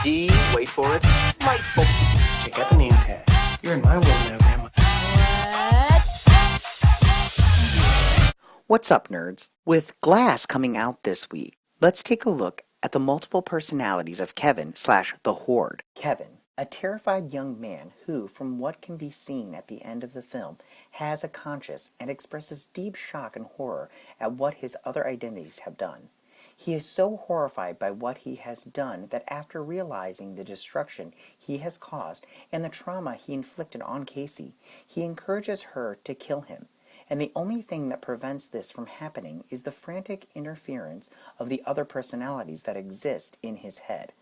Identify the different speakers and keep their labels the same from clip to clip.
Speaker 1: D, wait for it, delightful.
Speaker 2: Check out the name tag. You're in my world now, Grandma.
Speaker 3: What's up, nerds? With Glass coming out this week, let's take a look at the multiple personalities of Kevin/the Horde. Kevin, a terrified young man who, from what can be seen at the end of the film, has a conscience and expresses deep shock and horror at what his other identities have done. He is so horrified by what he has done that after realizing the destruction he has caused and the trauma he inflicted on Casey, he encourages her to kill him. And the only thing that prevents this from happening is the frantic interference of the other personalities that exist in his head.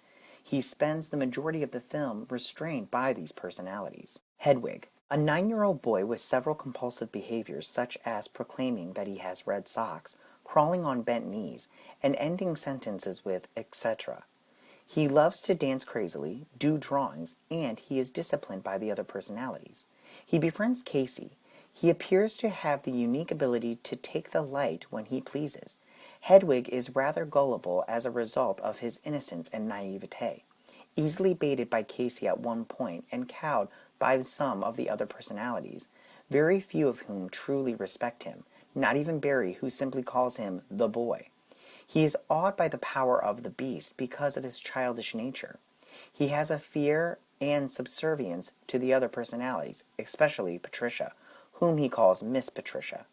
Speaker 3: He spends the majority of the film restrained by these personalities. Hedwig, a 9-year-old boy with several compulsive behaviors such as proclaiming that he has red socks, crawling on bent knees, and ending sentences with etc. He loves to dance crazily, do drawings, and he is disciplined by the other personalities. He befriends Casey. He appears to have the unique ability to take the light when he pleases. Hedwig is rather gullible as a result of his innocence and naivete, easily baited by Casey at one point and cowed by some of the other personalities, very few of whom truly respect him, not even Barry, who simply calls him the boy. He is awed by the power of the beast because of his childish nature. He has a fear and subservience to the other personalities, especially Patricia, whom he calls Miss Patricia.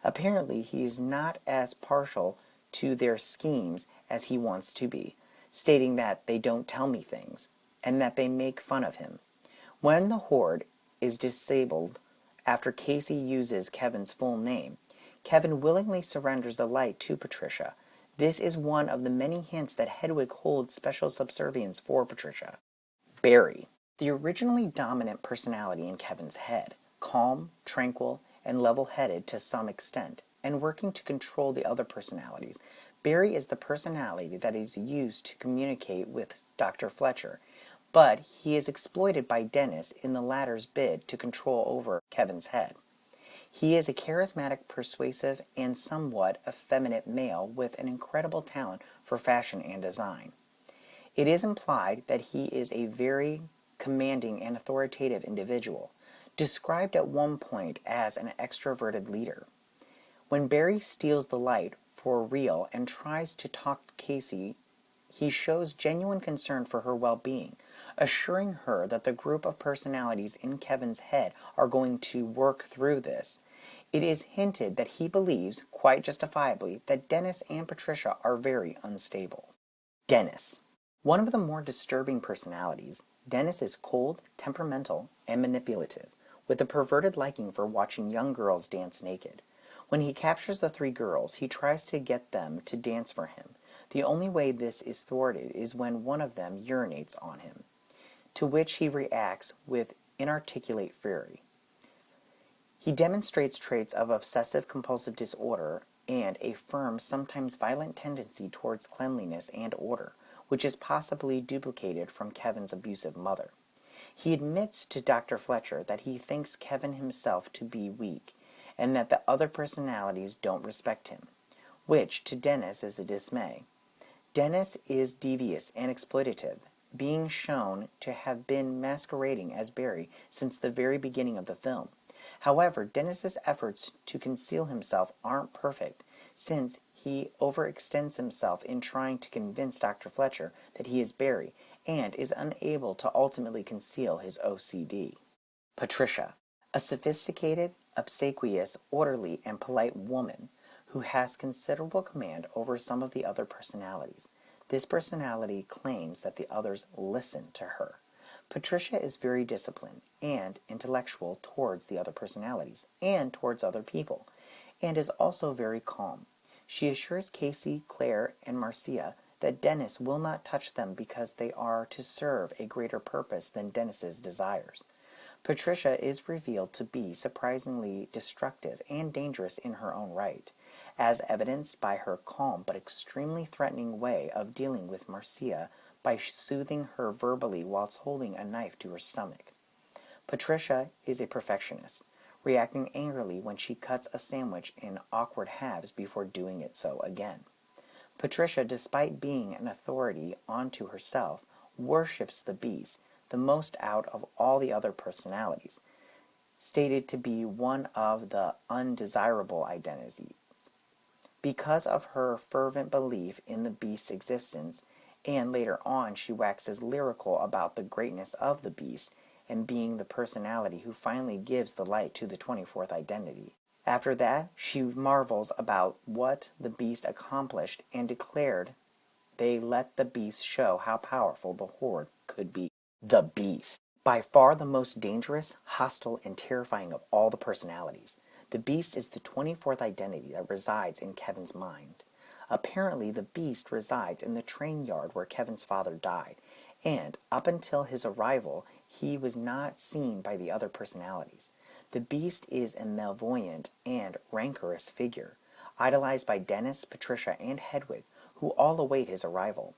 Speaker 3: Apparently, he is not as partial to their schemes as he wants to be, stating that they don't tell me things, and that they make fun of him. When the Horde is disabled after Casey uses Kevin's full name, Kevin willingly surrenders the light to Patricia. This is one of the many hints that Hedwig holds special subservience for Patricia. Barry, the originally dominant personality in Kevin's head, calm, tranquil, and level-headed to some extent, and working to control the other personalities. Barry is the personality that is used to communicate with Dr. Fletcher, but he is exploited by Dennis in the latter's bid to control over Kevin's head. He is a charismatic, persuasive, and somewhat effeminate male with an incredible talent for fashion and design. It is implied that he is a very commanding and authoritative individual, described at one point as an extroverted leader. When Barry steals the light for real and tries to talk to Casey, he shows genuine concern for her well-being, assuring her that the group of personalities in Kevin's head are going to work through this. It is hinted that he believes, quite justifiably, that Dennis and Patricia are very unstable. Dennis. One of the more disturbing personalities, Dennis is cold, temperamental, and manipulative, with a perverted liking for watching young girls dance naked. When he captures the 3 girls, he tries to get them to dance for him. The only way this is thwarted is when one of them urinates on him, to which he reacts with inarticulate fury. He demonstrates traits of obsessive-compulsive disorder and a firm, sometimes violent tendency towards cleanliness and order, which is possibly duplicated from Kevin's abusive mother. He admits to Dr. Fletcher that he thinks Kevin himself to be weak, and that the other personalities don't respect him, which to Dennis is a dismay. Dennis is devious and exploitative, being shown to have been masquerading as Barry since the very beginning of the film. However, Dennis's efforts to conceal himself aren't perfect, since he overextends himself in trying to convince Dr. Fletcher that he is Barry, and is unable to ultimately conceal his OCD. Patricia, a sophisticated, obsequious, orderly, and polite woman who has considerable command over some of the other personalities. This personality claims that the others listen to her. Patricia is very disciplined and intellectual towards the other personalities and towards other people, and is also very calm. She assures Casey, Claire, and Marcia that Dennis will not touch them because they are to serve a greater purpose than Dennis's desires. Patricia is revealed to be surprisingly destructive and dangerous in her own right, as evidenced by her calm but extremely threatening way of dealing with Marcia by soothing her verbally whilst holding a knife to her stomach. Patricia is a perfectionist, reacting angrily when she cuts a sandwich in awkward halves before doing it so again. Patricia, despite being an authority onto herself, worships the beast the most out of all the other personalities, stated to be one of the undesirable identities. Because of her fervent belief in the beast's existence, and later on she waxes lyrical about the greatness of the beast and being the personality who finally gives the light to the 24th identity. After that, she marvels about what the beast accomplished and declared they let the beast show how powerful the Horde could be. The beast. By far the most dangerous, hostile, and terrifying of all the personalities. The beast is the 24th identity that resides in Kevin's mind. Apparently, the beast resides in the train yard where Kevin's father died, and up until his arrival, he was not seen by the other personalities. The beast is a malevolent and rancorous figure, idolized by Dennis, Patricia, and Hedwig, who all await his arrival.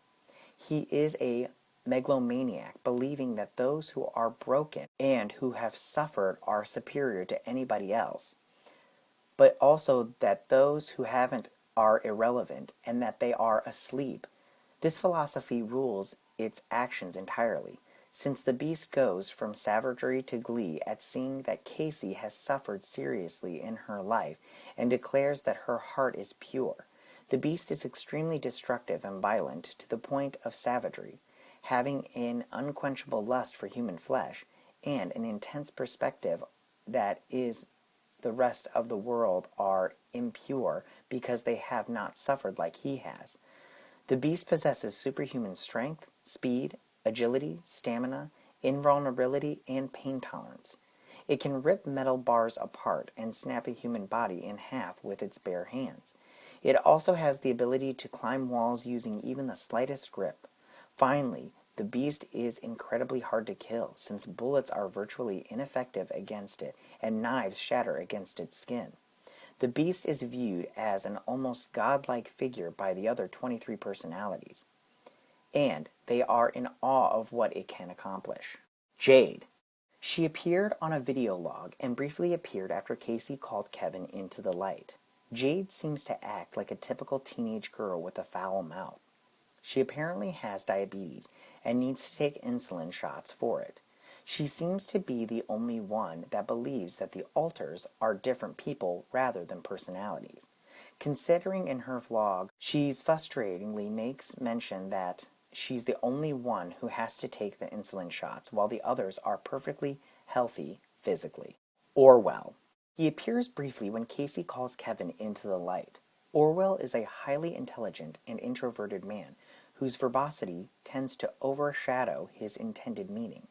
Speaker 3: He is a megalomaniac, believing that those who are broken and who have suffered are superior to anybody else, but also that those who haven't are irrelevant and that they are asleep. This philosophy rules its actions entirely, since the beast goes from savagery to glee at seeing that Casey has suffered seriously in her life and declares that her heart is pure. The beast is extremely destructive and violent to the point of savagery, having an unquenchable lust for human flesh and an intense perspective that is the rest of the world are impure because they have not suffered like he has. The beast possesses superhuman strength, speed, agility, stamina, invulnerability, and pain tolerance. It can rip metal bars apart and snap a human body in half with its bare hands. It also has the ability to climb walls using even the slightest grip. Finally, the beast is incredibly hard to kill, since bullets are virtually ineffective against it and knives shatter against its skin. The beast is viewed as an almost godlike figure by the other 23 personalities, and they are in awe of what it can accomplish. Jade. She appeared on a video log and briefly appeared after Casey called Kevin into the light. Jade seems to act like a typical teenage girl with a foul mouth. She apparently has diabetes and needs to take insulin shots for it. She seems to be the only one that believes that the alters are different people rather than personalities. Considering in her vlog, she's frustratingly makes mention that she's the only one who has to take the insulin shots while the others are perfectly healthy physically. Orwell. He appears briefly when Casey calls Kevin into the light. Orwell is a highly intelligent and introverted man whose verbosity tends to overshadow his intended meaning.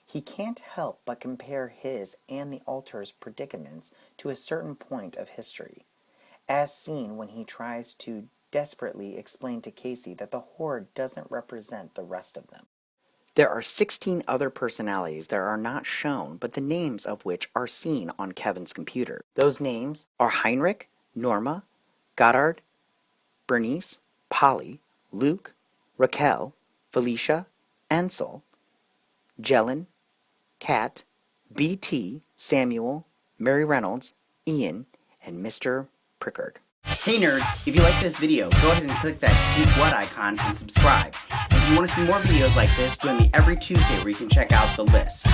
Speaker 3: He can't help but compare his and the altar's predicaments to a certain point of history, as seen when he tries to desperately explain to Casey that the Horde doesn't represent the rest of them. There are 16 other personalities that are not shown, but the names of which are seen on Kevin's computer. Those names are Heinrich, Norma, Goddard, Bernice, Polly, Luke, Raquel, Felicia, Ansel, Jelen, Kat, BT, Samuel, Mary Reynolds, Ian, and Mr. Prickard. Hey nerds, if you like this video, go ahead and click that geek what icon and subscribe. If you want to see more videos like this, join me every Tuesday where you can check out the list.